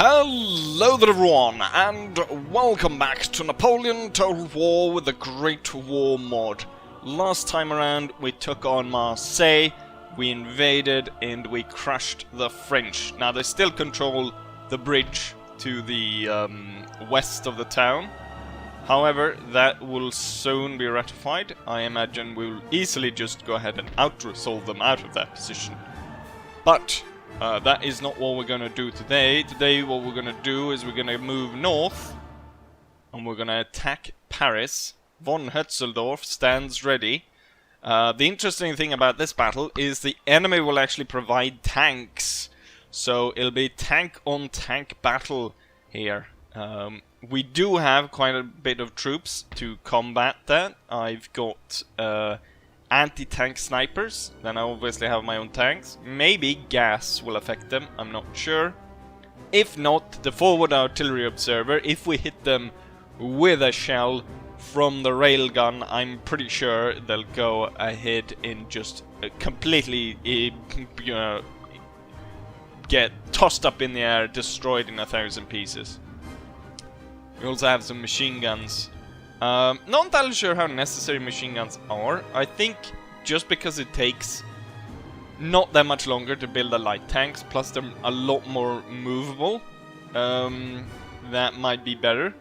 Hello there everyone, and welcome back to Napoleon Total War with the Great War mod. Last time around we took on Marseille, we invaded and we crushed the French. Now they still control the bridge to the west of the town. However, that will soon be ratified. I imagine we'll easily just go ahead and out-resolve them out of that position. But that is not what we're going to do today. Today what we're going to do is we're going to move north and we're going to attack Paris. Von Hetzeldorf stands ready. The interesting thing about this battle is the enemy will actually provide tanks. So it'll be tank-on-tank battle here. We do have quite a bit of troops to combat that. I've got anti-tank snipers, then I obviously have my own tanks. Maybe gas will affect them, I'm not sure. If not, the forward artillery observer, if we hit them with a shell from the railgun, I'm pretty sure they'll go ahead and just completely get tossed up in the air, destroyed in 1,000 pieces. We also have some machine guns. Not entirely sure how necessary machine guns are. I think just because it takes not that much longer to build the light tanks, plus they're a lot more movable, that might be better.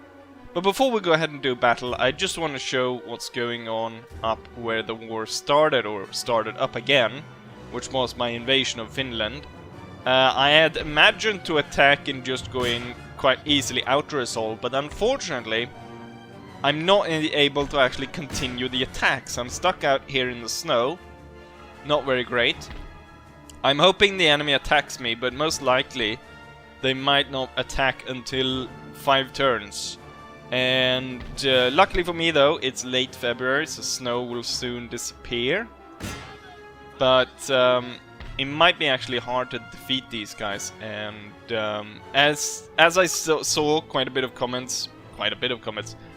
But before we go ahead and do battle, I just want to show what's going on up where the war started, or started up again, which was my invasion of Finland. I had imagined to attack and just go in quite easily out-resolve, but unfortunately I'm not able to actually continue the attacks. I'm stuck out here in the snow. Not very great. I'm hoping the enemy attacks me, but most likely they might not attack until 5 turns. And luckily for me though, it's late February, so snow will soon disappear. But it might be actually hard to defeat these guys. And as I saw quite a bit of comments,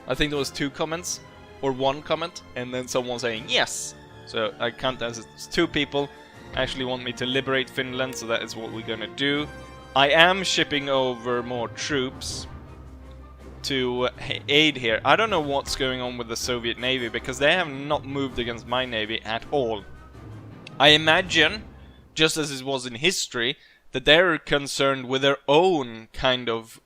I think there was 2 comments, or 1 comment, and then someone saying yes. So I count as it's 2 people actually want me to liberate Finland, so that is what we're gonna do. I am shipping over more troops to aid here. I don't know what's going on with the Soviet Navy, because they have not moved against my Navy at all. I imagine, just as it was in history, that they're concerned with their own kind of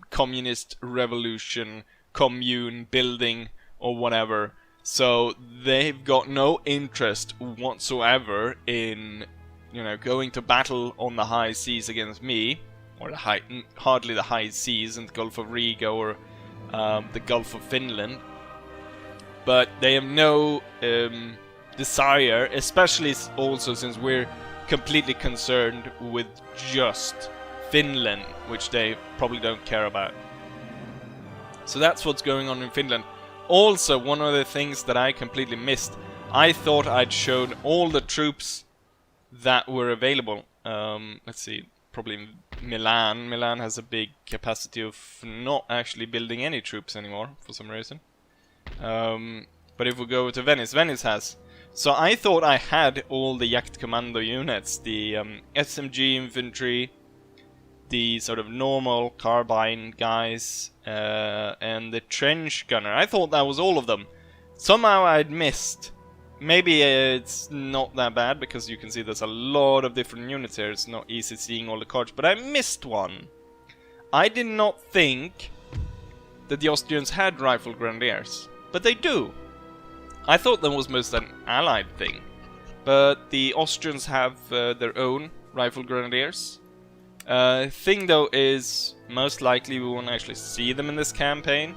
communist revolution, commune building or whatever, so they've got no interest whatsoever in, you know, going to battle on the high seas against me, or hardly the high seas in the Gulf of Riga or the Gulf of Finland. But they have no desire, especially also since we're completely concerned with just Finland, which they probably don't care about. So that's what's going on in Finland. Also, one of the things that I completely missed, I thought I'd shown all the troops that were available. Let's see, probably Milan. Milan has a big capacity of not actually building any troops anymore, for some reason. But if we go to Venice, Venice has. So I thought I had all the Jagdkommando units, the SMG infantry, the sort of normal carbine guys, and the trench gunner. I thought that was all of them. Somehow I'd missed. Maybe it's not that bad, because you can see there's a lot of different units here. It's not easy seeing all the cards, but I missed one. I did not think that the Austrians had rifle grenadiers, but they do. I thought that was most an allied thing, but the Austrians have their own rifle grenadiers. Thing though is, most likely we won't actually see them in this campaign,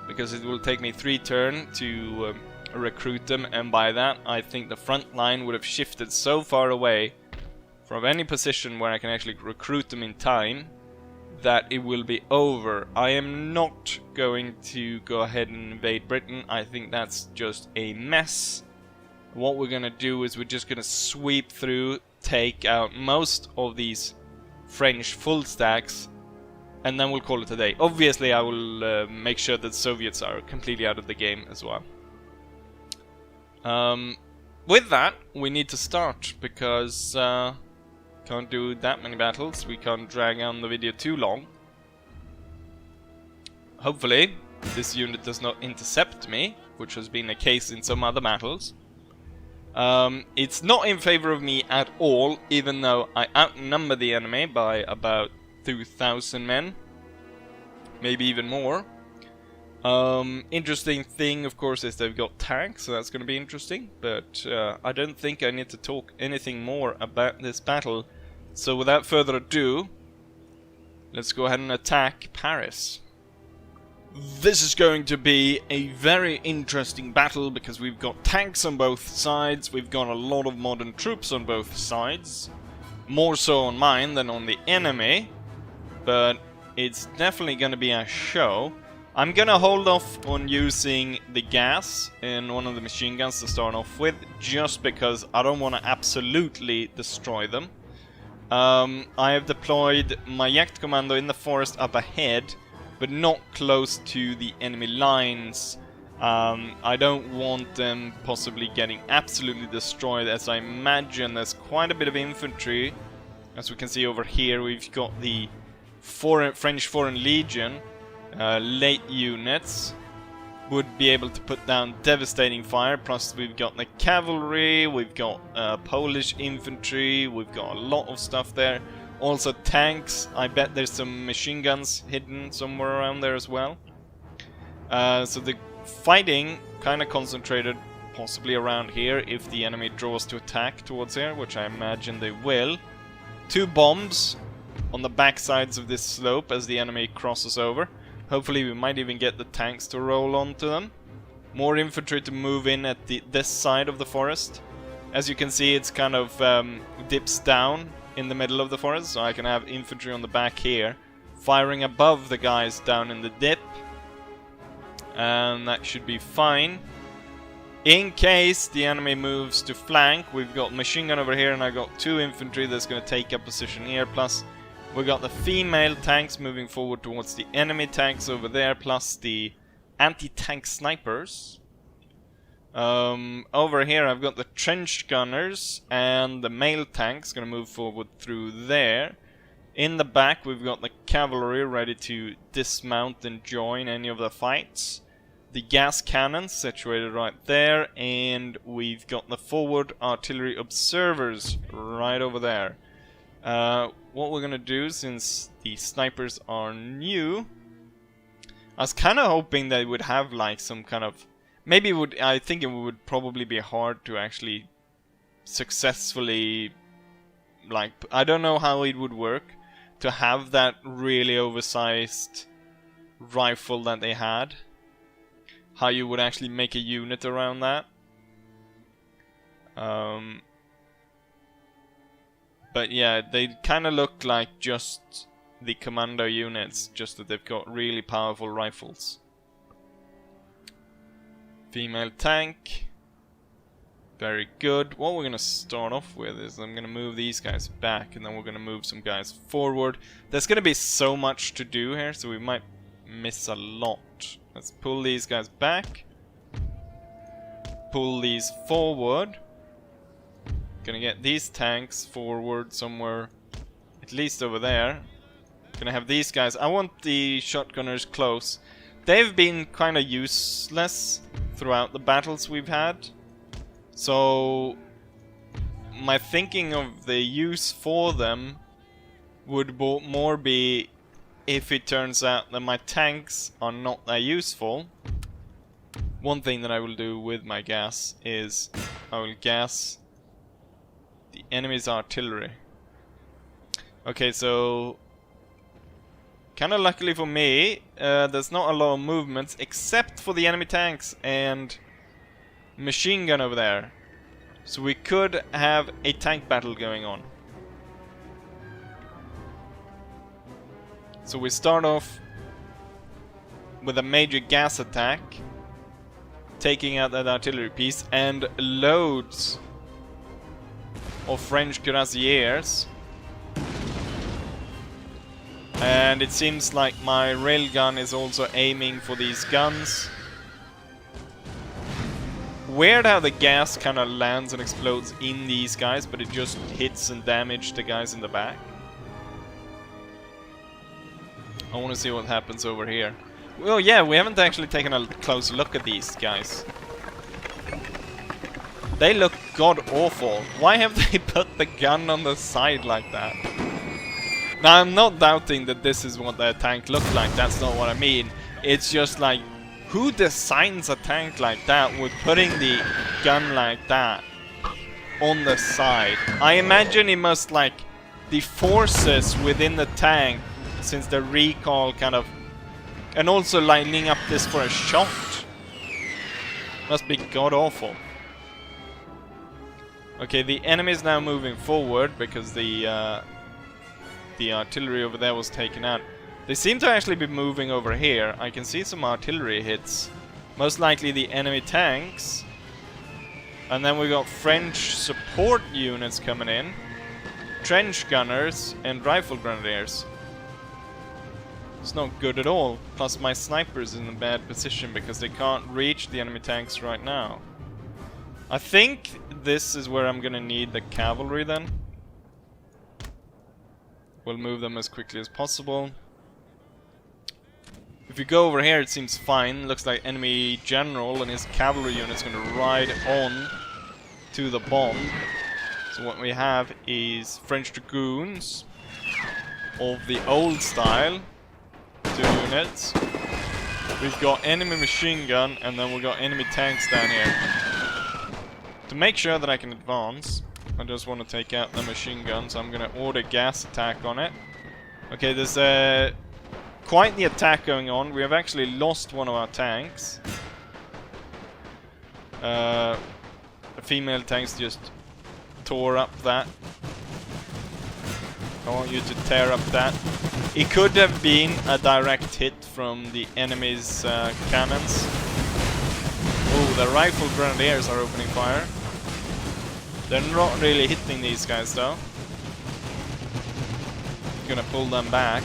because it will take me 3 turns to recruit them, and by that I think the front line would have shifted so far away from any position where I can actually recruit them in time that it will be over. I am not going to go ahead and invade Britain. I think that's just a mess. What we're gonna do is we're just gonna sweep through, take out most of these French full stacks, and then we'll call it a day. Obviously I will make sure that Soviets are completely out of the game as well. With that we need to start, because Can't do that many battles. We can't drag on the video too long. Hopefully, this unit does not intercept me, which has been the case in some other battles. It's not in favor of me at all, even though I outnumber the enemy by about 2,000 men. Maybe even more. Interesting thing, of course, is they've got tanks, so that's going to be interesting. But I don't think I need to talk anything more about this battle. So without further ado, let's go ahead and attack Paris. This is going to be a very interesting battle because we've got tanks on both sides, we've got a lot of modern troops on both sides. More so on mine than on the enemy, but it's definitely going to be a show. I'm going to hold off on using the gas in one of the machine guns to start off with, just because I don't want to absolutely destroy them. I have deployed my Jagd Commando in the forest up ahead, but not close to the enemy lines. I don't want them possibly getting absolutely destroyed, as I imagine there's quite a bit of infantry. As we can see over here, we've got the French Foreign Legion, late units, would be able to put down devastating fire, plus we've got the cavalry, we've got Polish infantry, we've got a lot of stuff there. Also tanks, I bet there's some machine guns hidden somewhere around there as well. So the fighting kind of concentrated possibly around here if the enemy draws to attack towards here, which I imagine they will. 2 bombs on the back sides of this slope as the enemy crosses over. Hopefully we might even get the tanks to roll onto them. More infantry to move in at this side of the forest. As you can see, it's kind of dips down in the middle of the forest, so I can have infantry on the back here firing above the guys down in the dip, and that should be fine. In case the enemy moves to flank, we've got machine gun over here, and I've got 2 infantry that's going to take up position here, plus we've got the female tanks moving forward towards the enemy tanks over there, plus the anti-tank snipers. Over here I've got the trench gunners and the male tanks gonna move forward through there. In the back we've got the cavalry ready to dismount and join any of the fights. The gas cannons situated right there, and we've got the forward artillery observers right over there. What we're gonna do, since the snipers are new, I was kind of hoping they would have like some kind of, maybe it would, I think it would probably be hard to actually successfully, like, I don't know how it would work to have that really oversized rifle that they had. How you would actually make a unit around that. But yeah, they kind of look like just the commando units, just that they've got really powerful rifles. Female tank. Very good. What we're going to start off with is I'm going to move these guys back, and then we're going to move some guys forward. There's going to be so much to do here, so we might miss a lot. Let's pull these guys back. Pull these forward. Gonna get these tanks forward somewhere, at least over there. Gonna have these guys. I want the shotgunners close. They've been kind of useless throughout the battles we've had. So my thinking of the use for them would more be if it turns out that my tanks are not that useful. One thing that I will do with my gas is I will gas the enemy's artillery. Okay, so kinda luckily for me, there's not a lot of movements except for the enemy tanks and machine gun over there. So we could have a tank battle going on. So we start off with a major gas attack, taking out that artillery piece, and loads of French cuirassiers. And it seems like my railgun is also aiming for these guns. Weird how the gas kind of lands and explodes in these guys, but it just hits and damages the guys in the back. I want to see what happens over here. Well, yeah, we haven't actually taken a close look at these guys. They look god-awful. Why have they put the gun on the side like that? Now, I'm not doubting that this is what their tank looked like. That's not what I mean. It's just like, who designs a tank like that with putting the gun like that on the side? I imagine it must, like, the forces within the tank, since the recoil kind of... And also lining up this for a shot. Must be god-awful. Okay, the enemy is now moving forward because the artillery over there was taken out. They seem to actually be moving over here. I can see some artillery hits. Most likely the enemy tanks. And then we got French support units coming in. Trench gunners and rifle grenadiers. It's not good at all. Plus my sniper's in a bad position because they can't reach the enemy tanks right now. I think this is where I'm gonna need the cavalry then. We'll move them as quickly as possible. If you go over here, it seems fine. Looks like enemy general and his cavalry unit's gonna ride on to the bomb. So what we have is French dragoons of the old style. 2 units. We've got enemy machine gun, and then we've got enemy tanks down here. To make sure that I can advance, I just want to take out the machine gun, so I'm going to order gas attack on it. Okay, there's quite the attack going on. We have actually lost one of our tanks. The female tanks just tore up that. I want you to tear up that. It could have been a direct hit from the enemy's cannons. Oh, the rifle grenadiers are opening fire. They're not really hitting these guys though. Gonna pull them back.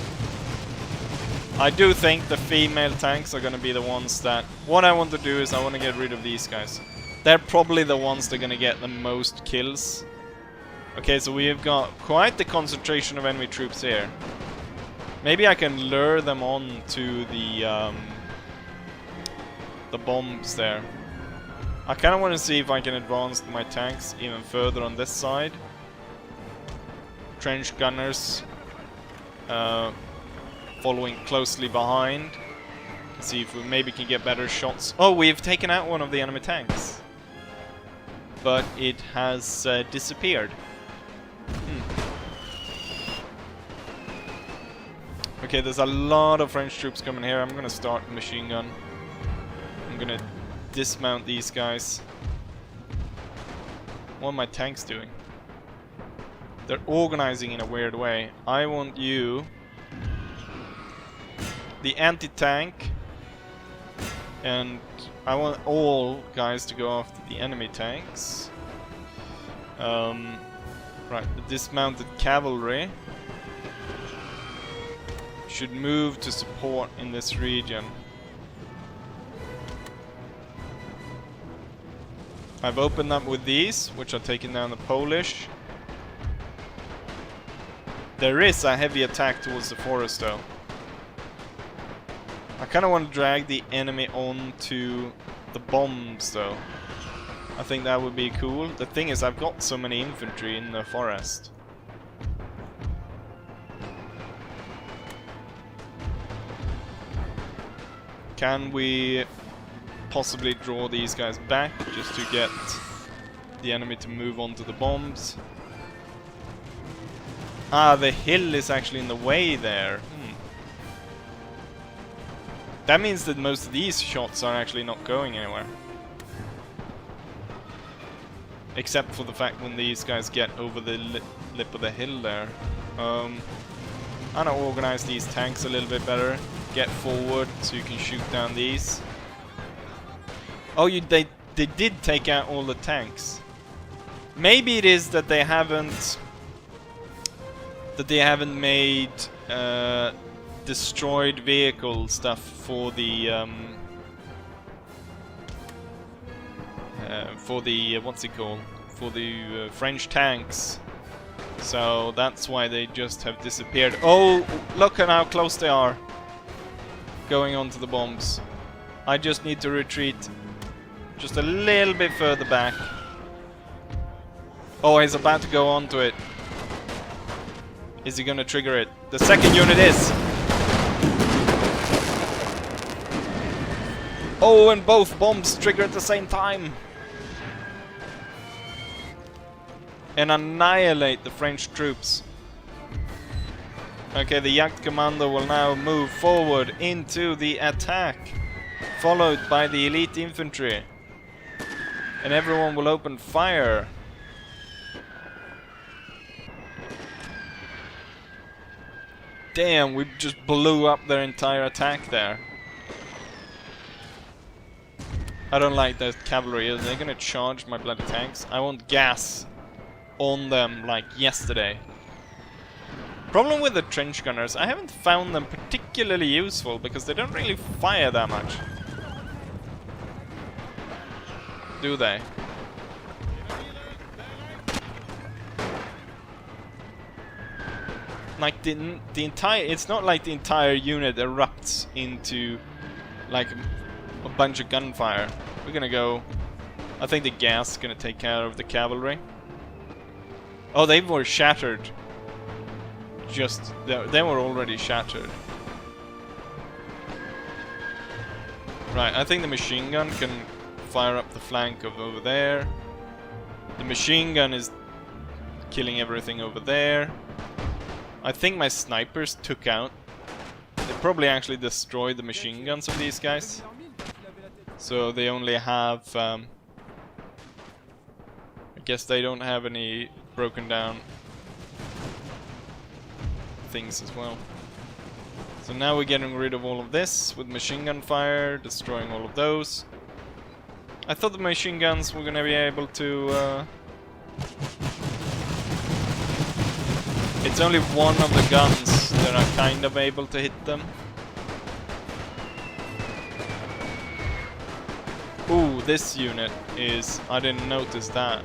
I do think the female tanks are gonna be the ones that... What I want to do is I want to get rid of these guys. They're probably the ones that are gonna get the most kills. Okay, so we have got quite the concentration of enemy troops here. Maybe I can lure them on to the bombs there. I kind of want to see if I can advance my tanks even further on this side. Trench gunners following closely behind. See if we maybe can get better shots. Oh, we've taken out one of the enemy tanks. But it has disappeared. Okay, there's a lot of French troops coming here. I'm gonna start the machine gun. I'm gonna dismount these guys. What are my tanks doing? They're organizing in a weird way. I want you, the anti-tank, and I want all guys to go after the enemy tanks. Right, the dismounted cavalry should move to support in this region. I've opened up with these, which are taking down the Polish. There is a heavy attack towards the forest though. I kind of want to drag the enemy onto the bombs though. I think that would be cool. The thing is, I've got so many infantry in the forest. Can we possibly draw these guys back just to get the enemy to move on to the bombs? Ah, the hill is actually in the way there. That means that most of these shots are actually not going anywhere. Except for the fact when these guys get over the lip of the hill there. I'm gonna organize these tanks a little bit better. Get forward so you can shoot down these. Oh, they did take out all the tanks. Maybe it is that they haven't made destroyed vehicle stuff for the for the what's it called? For the French tanks. So that's why they just have disappeared. Oh, look at how close they are. Going onto the bombs. I just need to retreat just a little bit further back. Oh, he's about to go onto it. Is he gonna trigger it? The second unit is. Oh, and both bombs trigger at the same time. And annihilate the French troops. Okay, the Jagdkommando will now move forward into the attack, followed by the elite infantry. And everyone will open fire. Damn, we just blew up their entire attack there. I don't like that cavalry. Are they gonna charge my bloody tanks? I want gas on them like yesterday. Problem with the trench gunners, I haven't found them particularly useful because they don't really fire that much. Do they? Like the entire, it's not like the entire unit erupts into like a bunch of gunfire. We're gonna go, I think the gas is gonna take care of the cavalry. Oh, they were shattered. Just, they were already shattered. Right, I think the machine gun can fire up the flank of over there. The machine gun is killing everything over there. I think my snipers took out. They probably actually destroyed the machine guns of these guys. So they only have... I guess they don't have any broken down things as well. So now we're getting rid of all of this with machine gun fire, destroying all of those. I thought the machine guns were gonna be able to... It's only one of the guns that are kind of able to hit them. Ooh, this unit is... I didn't notice that.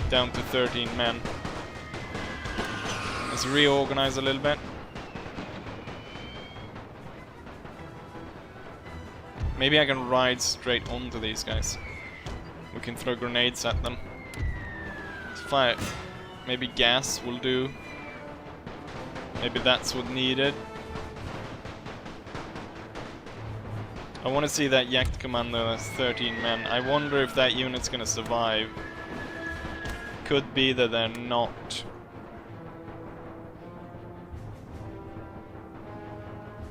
Down to 13 men. Let's reorganize a little bit. Maybe I can ride straight onto these guys. We can throw grenades at them. Let's fire. Maybe gas will do. Maybe that's what needed. I want to see that Jagdkommando as 13 men. I wonder if that unit's gonna survive. Could be that they're not.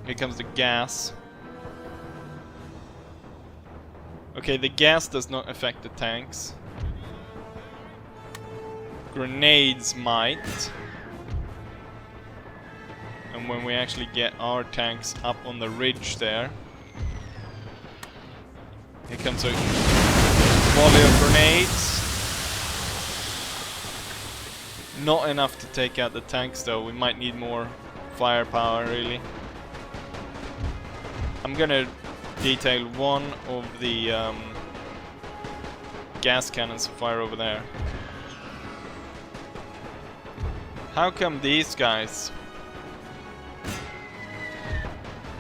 Here comes the gas. Okay, the gas does not affect the tanks. Grenades might. And when we actually get our tanks up on the ridge there. Here comes a volley of grenades. Not enough to take out the tanks though, we might need more firepower really. I'm gonna detail one of the gas cannons to fire over there. How come these guys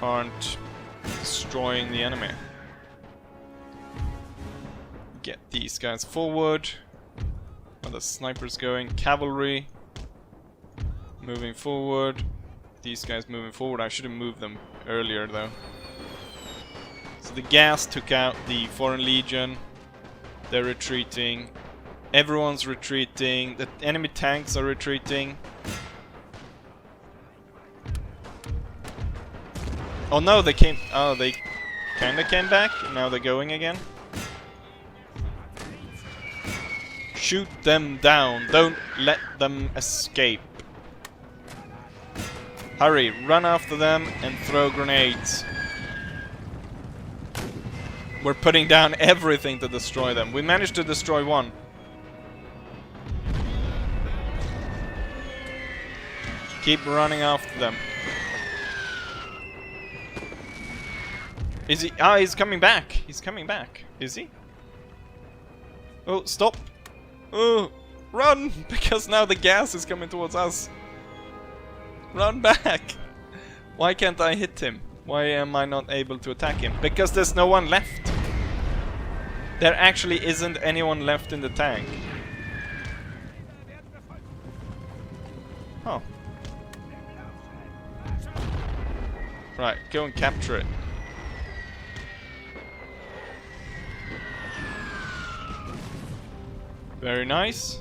aren't destroying the enemy? Get these guys forward. Where the snipers going? Cavalry moving forward. These guys moving forward. I should have moved them earlier though. So the gas took out the Foreign Legion. They're retreating. Everyone's retreating. The enemy tanks are retreating. Oh no, they came. Oh, they kinda came back. Now they're going again. Shoot them down. Don't let them escape. Hurry, run after them and throw grenades. We're putting down everything to destroy them. We managed to destroy one. Keep running after them. Is he? Ah, he's coming back. He's coming back. Is he? Oh, stop! Oh, run! Because now the gas is coming towards us. Run back! Why can't I hit him? Why am I not able to attack him? Because there's no one left. There actually isn't anyone left in the tank. Oh. Right, go and capture it. Very nice.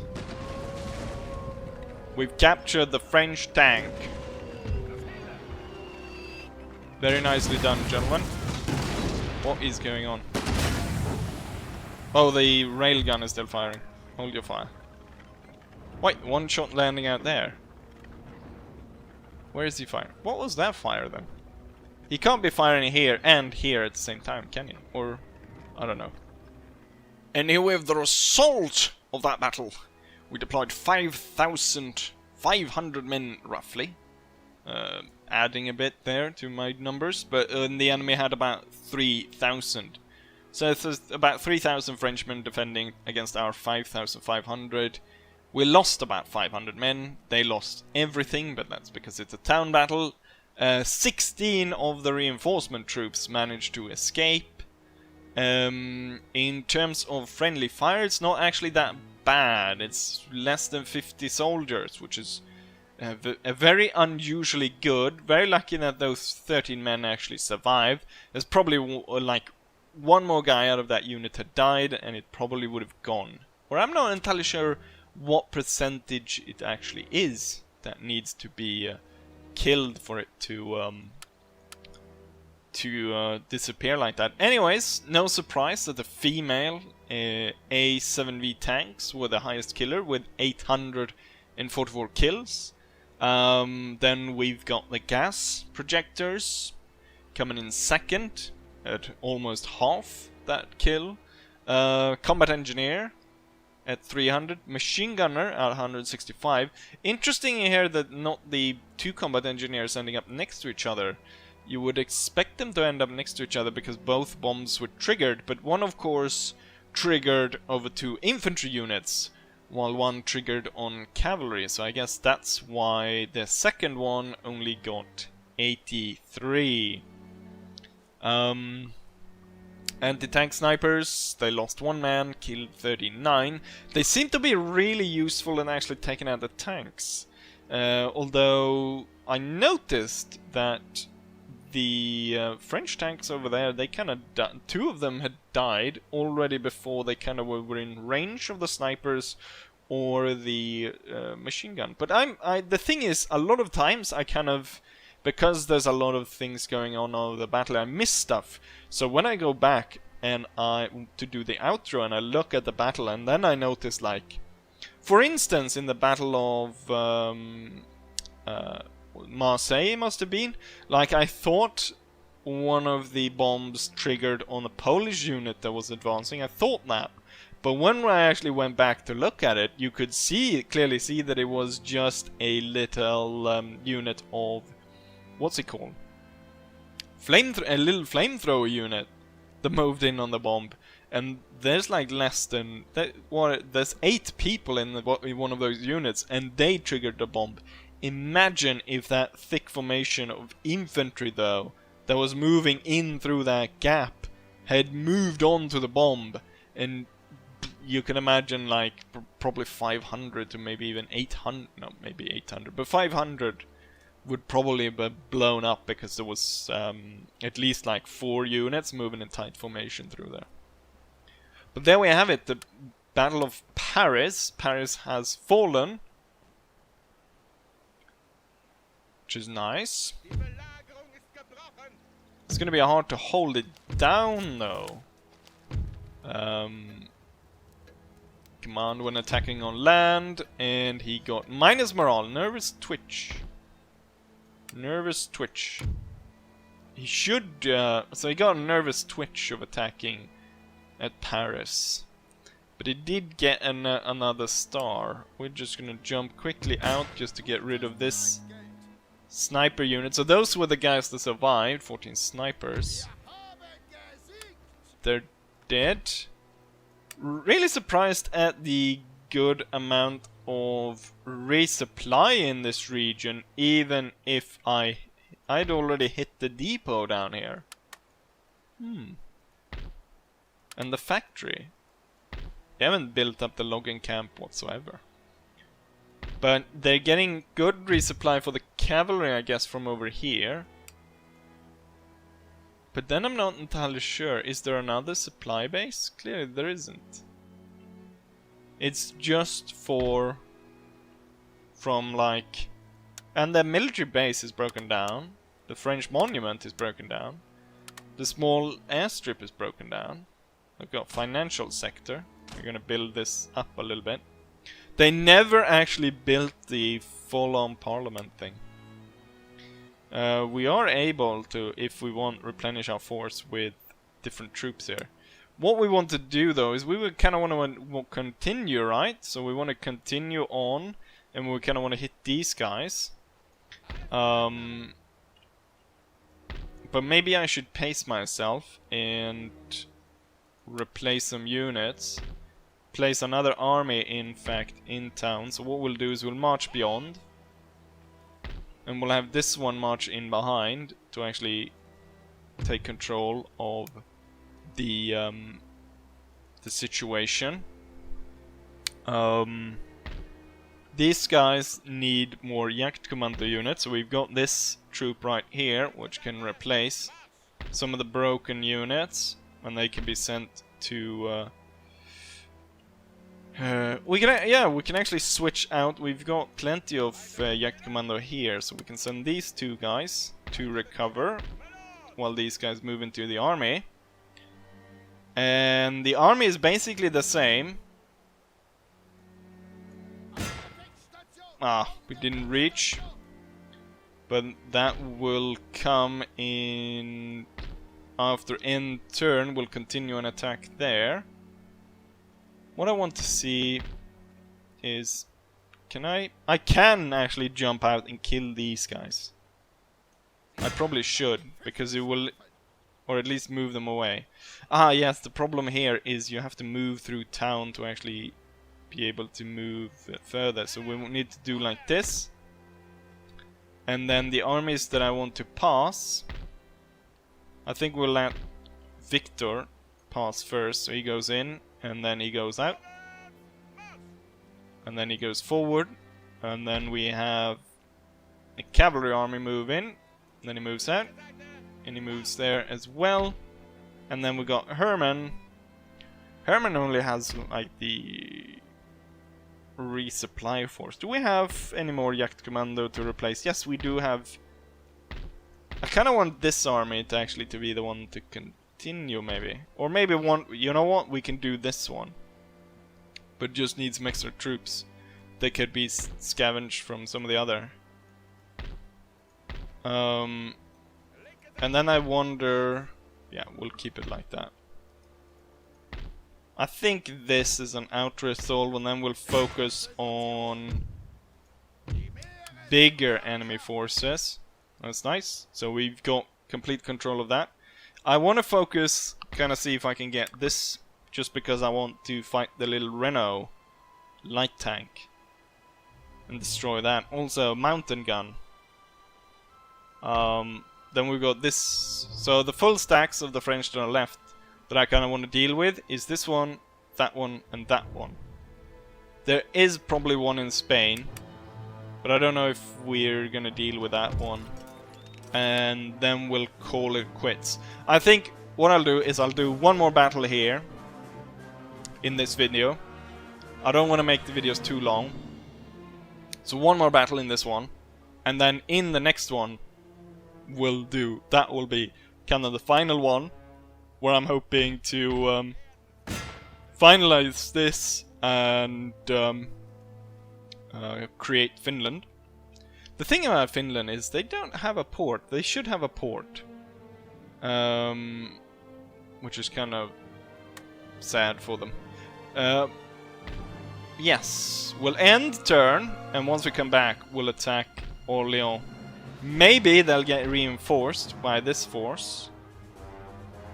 We've captured the French tank. Very nicely done, gentlemen. What is going on? Oh, the railgun is still firing. Hold your fire. Wait, one shot landing out there. Where is he firing? What was that fire then? He can't be firing here and here at the same time, can he? Or, I don't know. And here we have the result of that battle. We deployed 5,500 men, roughly. Adding a bit there to my numbers, but the enemy had about 3,000. So it's about 3,000 Frenchmen defending against our 5,500. We lost about 500 men. They lost everything, but that's because it's a town battle. 16 of the reinforcement troops managed to escape. In terms of friendly fire, it's not actually that bad. It's less than 50 soldiers, which is a very unusually good. Very lucky that those 13 men actually survived. There's probably like one more guy out of that unit had died, and it probably would have gone. Or I'm not entirely sure what percentage it actually is that needs to be killed for it to disappear like that. Anyways, no surprise that the female A7V tanks were the highest killer with 844 kills. Then we've got the gas projectors coming in second at almost half that kill. Combat engineer at 300, machine gunner at 165. Interesting here that not the two combat engineers ending up next to each other. You would expect them to end up next to each other because both bombs were triggered, but one of course triggered over two infantry units, while one triggered on cavalry, so I guess that's why the second one only got 83. Anti-tank snipers, they lost one man, killed 39. They seem to be really useful in actually taking out the tanks. Although I noticed that the French tanks over there, they kind of two of them had died already before they kind of were in range of the snipers or the machine gun. But the thing is, a lot of times I kind of, because there's a lot of things going on over the battle, I miss stuff. So when I go back and to do the outro and I look at the battle, and then I notice, like, for instance, in the battle of Marseille must have been, like, I thought one of the bombs triggered on a Polish unit that was advancing. I thought that. But when I actually went back to look at it, you could clearly see that it was just a little unit of, what's it called? A little flamethrower unit that moved in on the bomb. And there's like less than, there's 8 people in one of those units, and they triggered the bomb. Imagine if that thick formation of infantry, though, that was moving in through that gap, had moved on to the bomb, and you can imagine, like, probably 500 to maybe even 800, no, maybe 800, but 500 would probably be blown up because there was at least like 4 units moving in tight formation through there. But there we have it, the Battle of Paris. Paris has fallen, which is nice. It's gonna be hard to hold it down, though. Command when attacking on land, and he got minus morale, nervous twitch. Nervous twitch. He should, so he got a nervous twitch of attacking at Paris. But he did get another star. We're just gonna jump quickly out just to get rid of this sniper unit. So those were the guys that survived, 14 snipers. They're dead. Really surprised at the good amount of resupply in this region, even if I'd already hit the depot down here. And the factory. They haven't built up the logging camp whatsoever. But they're getting good resupply for the cavalry, I guess, from over here. But then I'm not entirely sure. Is there another supply base? Clearly there isn't. It's just from like... And the military base is broken down. The French monument is broken down. The small airstrip is broken down. We've got financial sector. We're gonna build this up a little bit. They never actually built the full-on parliament thing. We are able to, if we want, replenish our force with different troops here. What we want to do though is we would kind of want to continue, right? So we want to continue on, and we kind of want to hit these guys. But maybe I should pace myself and replace some units. Place another army, in fact, in town. So what we'll do is we'll march beyond. And we'll have this one march in behind to actually take control of the situation. These guys need more Jagdkommando units, so we've got this troop right here, which can replace some of the broken units, and they can be sent to... we can actually switch out. We've got plenty of Jagdkommando here, so we can send these two guys to recover while these guys move into the army. And the army is basically the same. We didn't reach. But that will come in after end turn. We'll continue an attack there. What I want to see is, I can actually jump out and kill these guys. I probably should, because it will, or at least move them away. Yes, the problem here is you have to move through town to actually be able to move further. So we need to do like this. And then the armies that I want to pass, I think we'll let Victor pass first, so he goes in. And then he goes out. And then he goes forward. And then we have a cavalry army move in. And then he moves out. And he moves there as well. And then we got Herman. Herman only has like the resupply force. Do we have any more Jagdkommando to replace? Yes, we do have. I kind of want this army to actually to be the one to continue, maybe. Or maybe one, you know what, we can do this one. But just need some extra troops. They could be scavenged from some of the other. And then I wonder... Yeah, we'll keep it like that. I think this is an out-resolve, and then we'll focus on bigger enemy forces. That's nice. So we've got complete control of that. I want to focus, kind of see if I can get this, just because I want to fight the little Renault light tank and destroy that. Also, mountain gun. Then we've got this. So the full stacks of the French that are left that I kind of want to deal with is this one, and that one. There is probably one in Spain, but I don't know if we're gonna deal with that one. And then we'll call it quits. I think what I'll do is I'll do one more battle here in this video. I don't want to make the videos too long. So one more battle in this one. And then in the next one we'll do, that will be kind of the final one, where I'm hoping to finalize this and create Finland. The thing about Finland is they don't have a port. They should have a port. Which is kind of sad for them. Yes, we'll end turn, and once we come back, we'll attack Orly. Maybe they'll get reinforced by this force,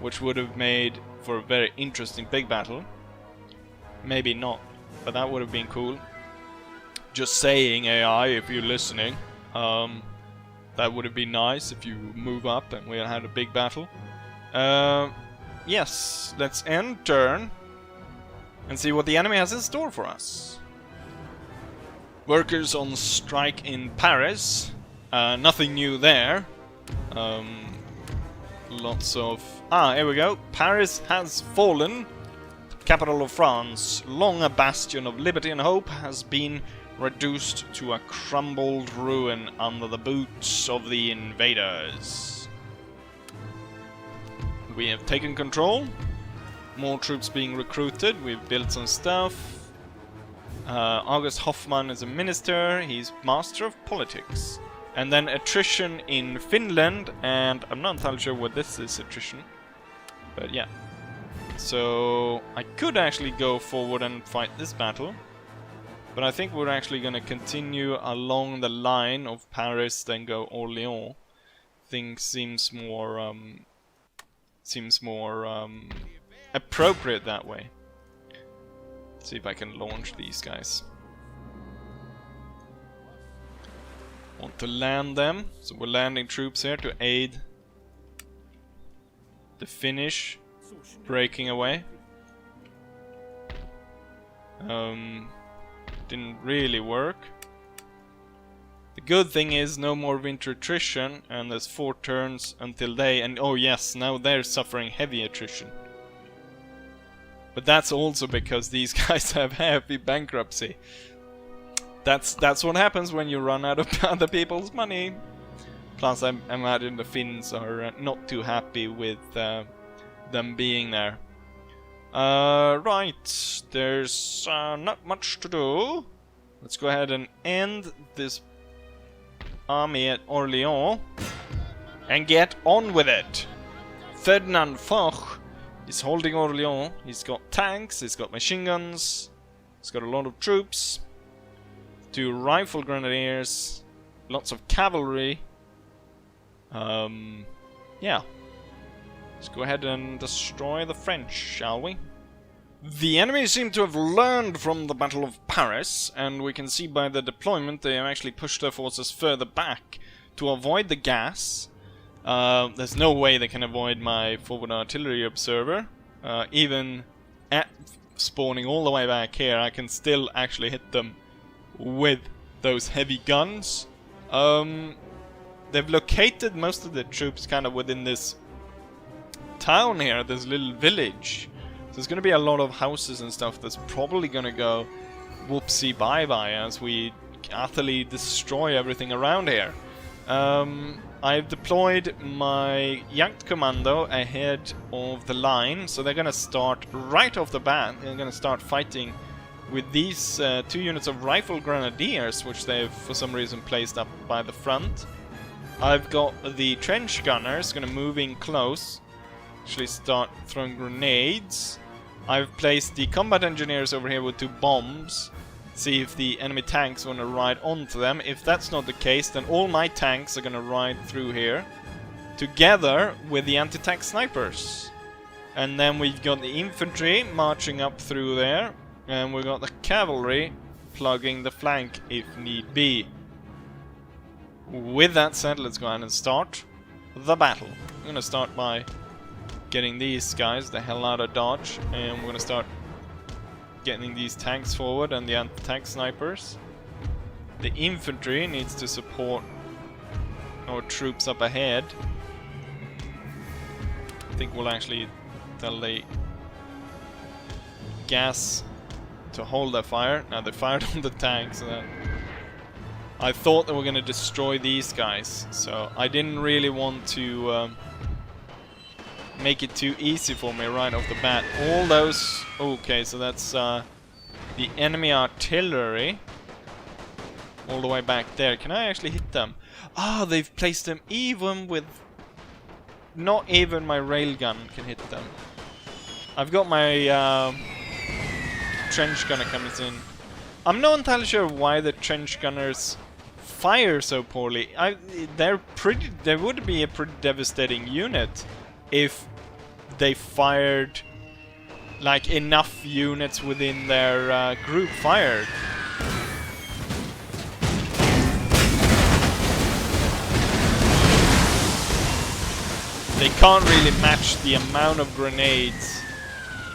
which would have made for a very interesting big battle. Maybe not, but that would have been cool. Just saying, AI, if you're listening. That would have been nice if you move up and we had a big battle. Yes, let's end turn and see what the enemy has in store for us. Workers on strike in Paris. Nothing new there. Lots of... here we go. Paris has fallen. Capital of France, long a bastion of liberty and hope, has been reduced to a crumbled ruin under the boots of the invaders. We have taken control. More troops being recruited. We've built some stuff. August Hoffman is a minister. He's master of politics. And then attrition in Finland, and I'm not entirely sure what this is, attrition. But yeah. So I could actually go forward and fight this battle. But I think we're actually going to continue along the line of Paris, then go Orléans. Things seems more appropriate that way. Let's see if I can launch these guys. Want to land them, so we're landing troops here to aid the Finnish breaking away. Didn't really work. The good thing is no more winter attrition, and there's 4 turns until they, and oh yes, now they're suffering heavy attrition. But that's also because these guys have heavy bankruptcy. That's what happens when you run out of other people's money. Plus I imagine the Finns are not too happy with them being there. Right, there's not much to do. Let's go ahead and end this army at Orléans and get on with it. Ferdinand Foch is holding Orléans. He's got tanks, he's got machine guns, he's got a lot of troops, 2 rifle grenadiers, lots of cavalry. Yeah. Let's go ahead and destroy the French, shall we? The enemy seem to have learned from the Battle of Paris, and we can see by the deployment they have actually pushed their forces further back to avoid the gas. There's no way they can avoid my forward artillery observer. Even at spawning all the way back here, I can still actually hit them with those heavy guns. They've located most of the troops kind of within this town here, this little village. So there's going to be a lot of houses and stuff that's probably going to go whoopsie bye-bye as we utterly destroy everything around here. I've deployed my Jagdkommando ahead of the line, so they're going to start right off the bat. They're going to start fighting with these 2 units of rifle grenadiers, which they've for some reason placed up by the front. I've got the trench gunners going to move in close, actually start throwing grenades. I've placed the combat engineers over here with 2 bombs. See if the enemy tanks want to ride onto them. If that's not the case, then all my tanks are going to ride through here together with the anti-tank snipers. And then we've got the infantry marching up through there, and we've got the cavalry plugging the flank if need be. With that said, let's go ahead and start the battle. I'm going to start by getting these guys the hell out of Dodge, and we're going to start getting these tanks forward and the anti-tank snipers. The infantry needs to support our troops up ahead. I think we'll actually tell the gas to hold their fire. Now they fired on the tanks. I thought they were going to destroy these guys, so I didn't really want to make it too easy for me right off the bat. All those... Okay, so that's the enemy artillery all the way back there. Can I actually hit them? Ah, they've placed them even with... Not even my railgun can hit them. I've got my trench gunner coming in. I'm not entirely sure why the trench gunners fire so poorly. They would be a pretty devastating unit if they fired like enough units within their group fired. They can't really match the amount of grenades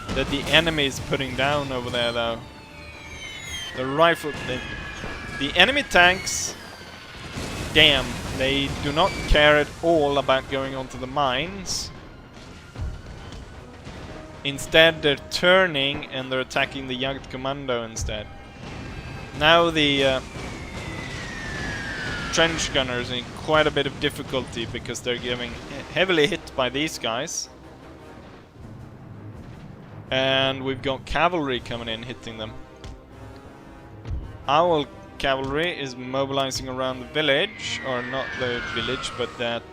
that the enemy is putting down over there, though. The rifle... The enemy tanks... Damn, they do not care at all about going onto the mines. Instead, they're turning and they're attacking the Jagdkommando instead. Now the trench gunners in quite a bit of difficulty because they're getting heavily hit by these guys. And we've got cavalry coming in hitting them. Our cavalry is mobilizing around the village, or not the village, but that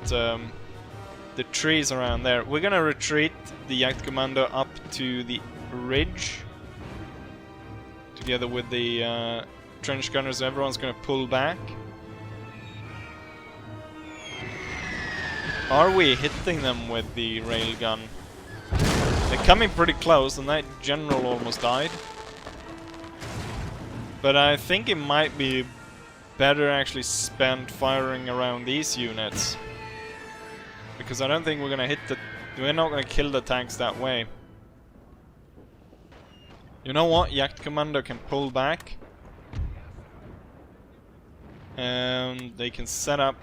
the trees around there. We're gonna retreat the Jagdkommando up to the ridge together with the trench gunners. Everyone's gonna pull back. Are we hitting them with the railgun? They're coming pretty close, and that general almost died. But I think it might be better actually spent firing around these units. Because I don't think we're gonna hit the... We're not gonna kill the tanks that way. You know what? Jagdkommando can pull back. And they can set up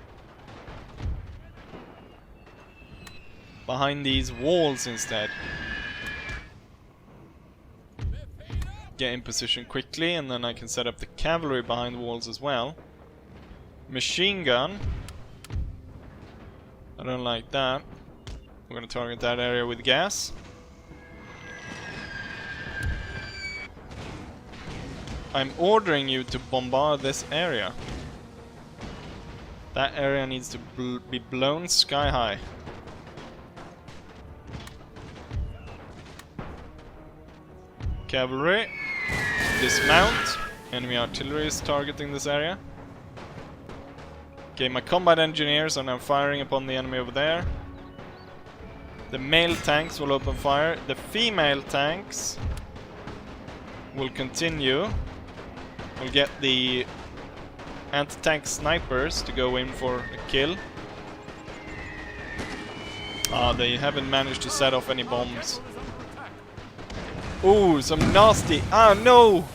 behind these walls instead. Get in position quickly, and then I can set up the cavalry behind the walls as well. Machine gun. I don't like that. We're gonna target that area with gas. I'm ordering you to bombard this area. That area needs to be blown sky high. Cavalry, dismount. Enemy artillery is targeting this area. Okay, my combat engineers are now firing upon the enemy over there. The male tanks will open fire. The female tanks will continue. We'll get the anti-tank snipers to go in for a kill. They haven't managed to set off any bombs. Ooh, some nasty... Ah, no!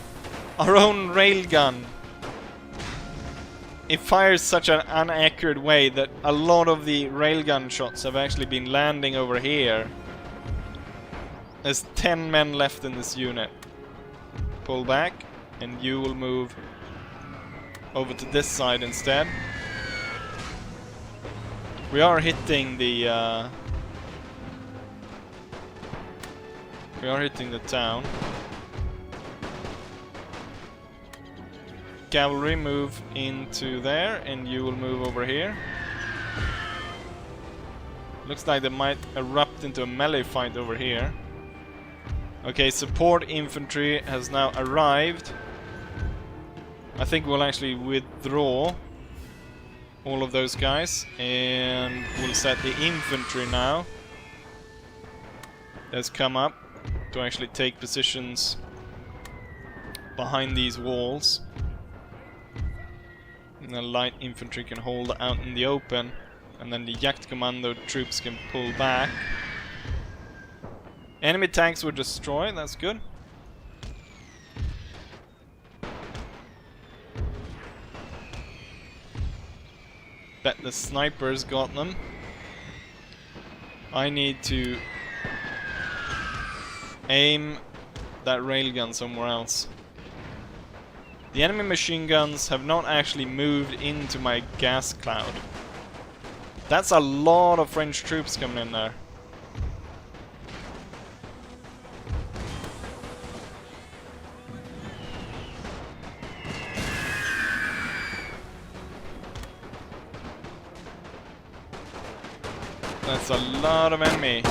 Our own railgun. It fires such an inaccurate way that a lot of the railgun shots have actually been landing over here. There's 10 men left in this unit. Pull back, and you will move over to this side instead. We are hitting the... We are hitting the town. Cavalry move into there, and you will move over here. Looks like they might erupt into a melee fight over here. Okay, support infantry has now arrived. I think we'll actually withdraw all of those guys, and we'll set the infantry now. Let's come up to actually take positions behind these walls. And the light infantry can hold out in the open, and then the Jagdkommando troops can pull back. Enemy tanks were destroyed, that's good. Bet the snipers got them. I need to aim that railgun somewhere else. The enemy machine guns have not actually moved into my gas cloud. That's a lot of French troops coming in there. That's a lot of enemy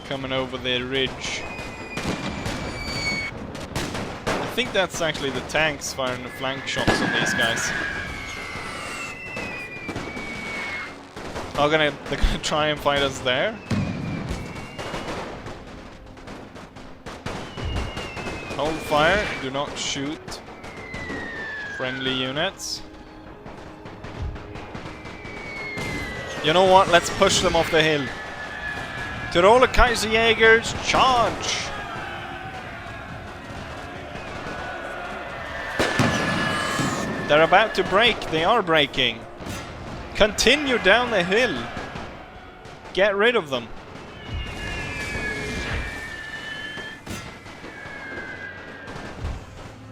coming over the ridge. I think that's actually the tanks firing the flank shots on these guys. They're gonna try and fight us there. Hold fire, do not shoot friendly units. You know what? Let's push them off the hill. Tiroler Kaiserjägers, charge! They're about to break. They are breaking. Continue down the hill. Get rid of them.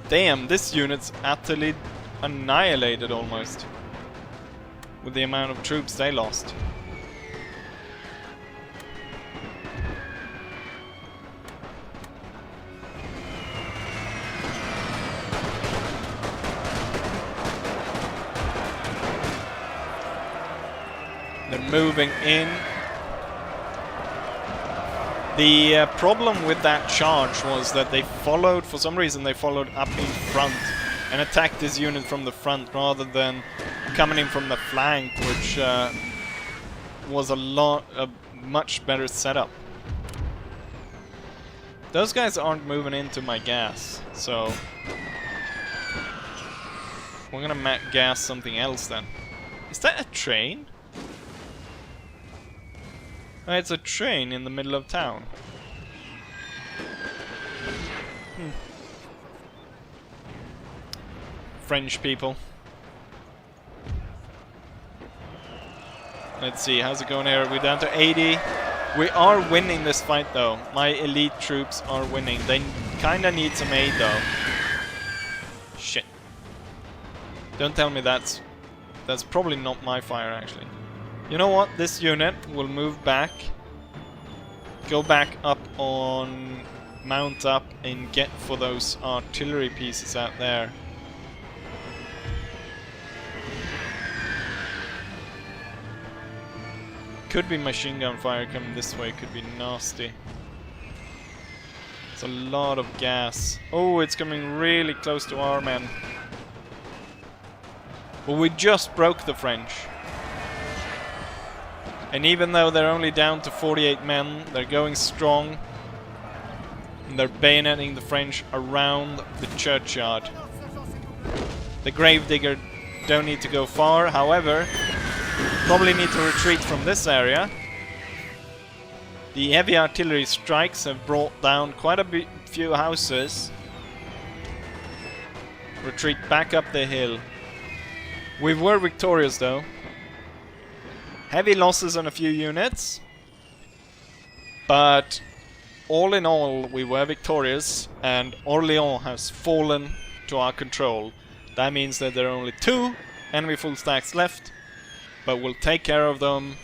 Damn, this unit's utterly annihilated almost. With the amount of troops they lost. They're moving in. The problem with that charge was that they followed, for some reason they followed up in front and attacked this unit from the front rather than coming in from the flank, which was a much better setup. Those guys aren't moving into my gas, so we're gonna gas something else then. Is that a train? Oh, it's a train in the middle of town. French people. Let's see, how's it going here? We're down to 80. We are winning this fight though. My elite troops are winning. They kinda need some aid though. Shit. Don't tell me that's probably not my fire actually. You know what? This unit will move back. Go back up on... Mount up and get for those artillery pieces out there. Could be machine gun fire coming this way. Could be nasty. It's a lot of gas. Oh, it's coming really close to our men. Well, we just broke the French. And even though they're only down to 48 men, they're going strong. And they're bayoneting the French around the churchyard. The gravedigger don't need to go far, however, probably need to retreat from this area. The heavy artillery strikes have brought down quite a few houses. Retreat back up the hill. We were victorious though. Heavy losses on a few units, but all in all we were victorious and Orléans has fallen to our control. That means that there are only 2 enemy full stacks left, but we'll take care of them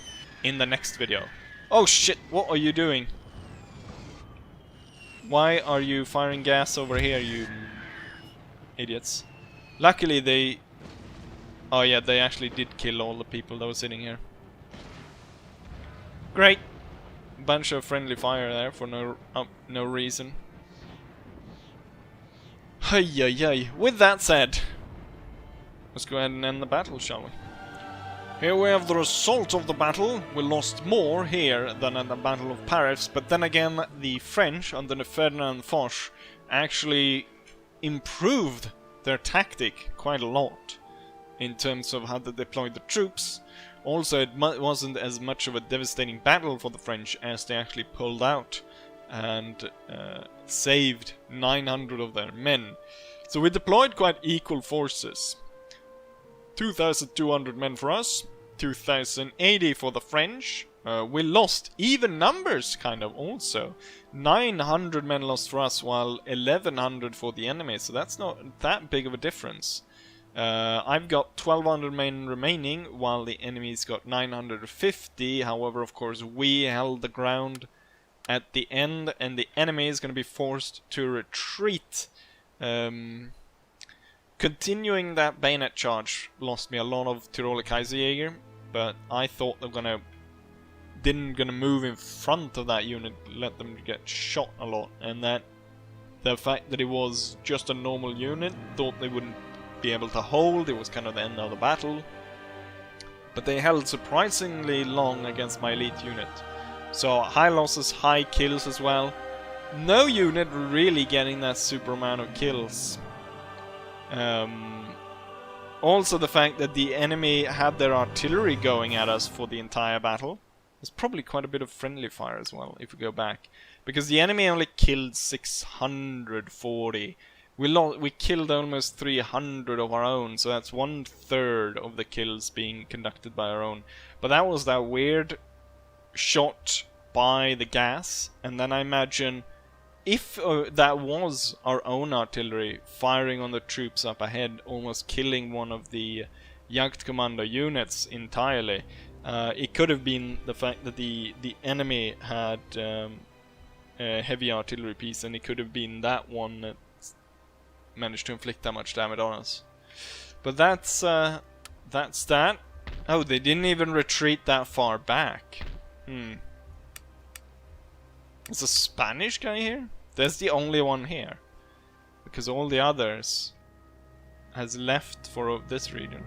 in the next video. Oh shit, what are you doing? Why are you firing gas over here, you idiots? Luckily they... Oh yeah, they actually did kill all the people that were sitting here. Great. Bunch of friendly fire there for no reason. Hey, hey, hey. With that said, let's go ahead and end the battle, shall we? Here we have the result of the battle. We lost more here than at the Battle of Paris, but then again, the French under Ferdinand Foch actually improved their tactic quite a lot in terms of how they deployed the troops. Also, it wasn't as much of a devastating battle for the French as they actually pulled out and saved 900 of their men. So we deployed quite equal forces. 2,200 men for us, 2,080 for the French. We lost even numbers, kind of, also. 900 men lost for us, while 1,100 for the enemy, so that's not that big of a difference. I've got 1,200 men remaining, while the enemy's got 950. However, of course, we held the ground at the end, and the enemy is going to be forced to retreat. Continuing that bayonet charge lost me a lot of Tiroler Kaiserjäger, but I thought they were didn't gonna move in front of that unit, let them get shot a lot, and that the fact that it was just a normal unit, thought they wouldn't be able to hold. It was kind of the end of the battle, but they held surprisingly long against my elite unit. So high losses, high kills as well. no unit really getting that super amount of kills. Also the fact that the enemy had their artillery going at us for the entire battle. There's probably quite a bit of friendly fire as well, if we go back. Because the enemy only killed 640. We killed almost 300 of our own, so that's 1/3 of the kills being conducted by our own. But that was that weird shot by the gas, and then I imagine if that was our own artillery firing on the troops up ahead, almost killing one of the Jagdkommando units entirely, it could have been the fact that the enemy had a heavy artillery piece, and it could have been that one that managed to inflict that much damage on us. But that's that. Oh, they didn't even retreat that far back. Is a Spanish guy here? There's the only one here, because all the others has left for this region.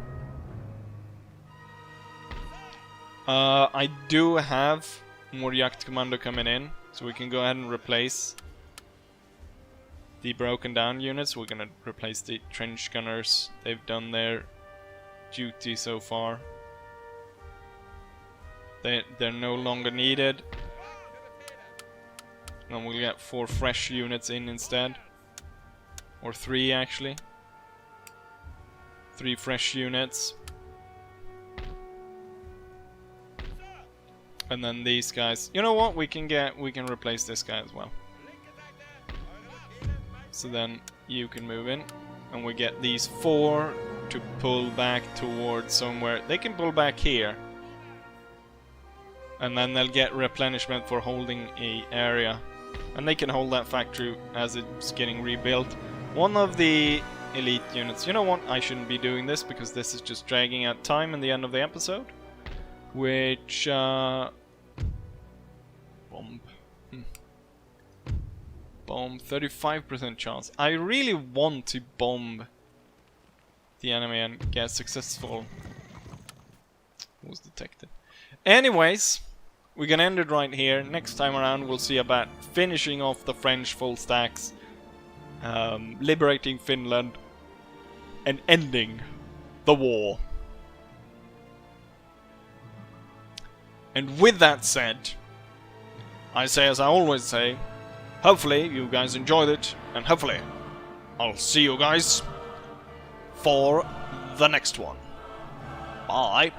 I do have more Jagdkommando coming in, so we can go ahead and replace the broken down units. We're gonna replace the trench gunners. They've done their duty so far. They're no longer needed. And we'll get 4 fresh units in instead. Or 3 actually. 3 fresh units. And then these guys. You know what? We can replace this guy as well. So then you can move in. And we get these 4 to pull back towards somewhere. They can pull back here. And then they'll get replenishment for holding a area. And they can hold that factory as it's getting rebuilt. One of the elite units. You know what? I shouldn't be doing this because this is just dragging out time in the end of the episode. Which bomb. Bomb 35% chance. I really want to bomb the enemy and get successful. Was detected. Anyways, we're gonna end it right here. Next time around we'll see about finishing off the French full stacks, liberating Finland, and ending the war. And with that said, I say as I always say, hopefully you guys enjoyed it, and hopefully I'll see you guys for the next one. Bye.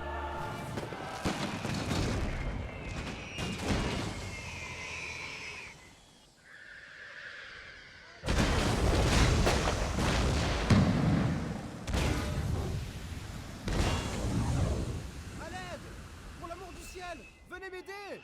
Venez m'aider!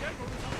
ciel pour nous